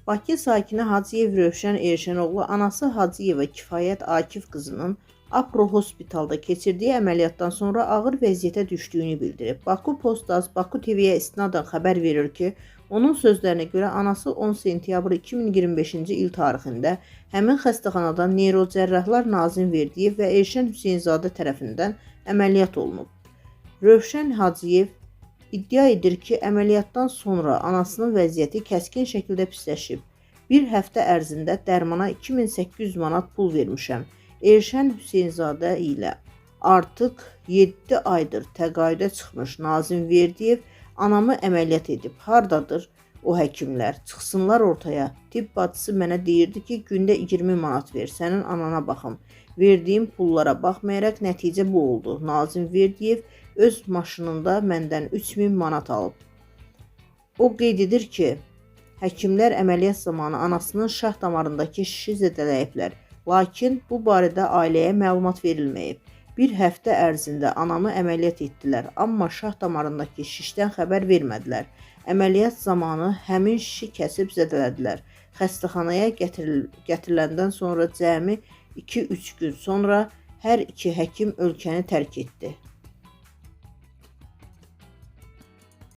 Bakı sakini Hacıyev Rövşən Erşənoğlu anası Hacıyeva Kifayət Akif qızının Apro Hospitalda keçirdiyi əməliyyatdan sonra ağır vəziyyətə düşdüyünü bildirib. Baku Postaz Baku TV-yə istinadən xəbər verir ki, onun sözlərinə görə anası 10 sentyabr 2025-ci il tarixində həmin xəstəxanadan Neyrocərrahlar Nazim Verdiyev və Erşən Hüseynzadə tərəfindən əməliyyat olunub. Rövşən Hacıyev iddia edir ki, əməliyyatdan sonra anasının vəziyyəti kəskin şəkildə pisləşib. Bir həftə ərzində dərmana 2800 manat pul vermişəm. Erşən Hüseynzadə ilə artıq 7 aydır təqaüdə çıxmış Nazim Verdiyev anamı əməliyyat edib. Hardadır o həkimlər? Çıxsınlar ortaya. Tibb bacısı mənə deyirdi ki, gündə 20 manat ver, sənin anana baxım. Verdiyim pullara baxmayaraq nəticə bu oldu. Nazim Verdiyev öz maşınında məndən 3000 manat alıb. O qeyd edir ki, həkimlər əməliyyat zamanı anasının şah damarındakı şişi zədələyiblər. Lakin bu barədə ailəyə məlumat verilməyib. Bir həftə ərzində anamı əməliyyat etdilər, amma şah damarındakı şişdən xəbər vermədilər. Əməliyyat zamanı həmin şişi kəsib zədələdilər. Xəstəxanaya gətiriləndən sonra cəmi 2-3 gün sonra hər iki həkim ölkəni tərk etdi.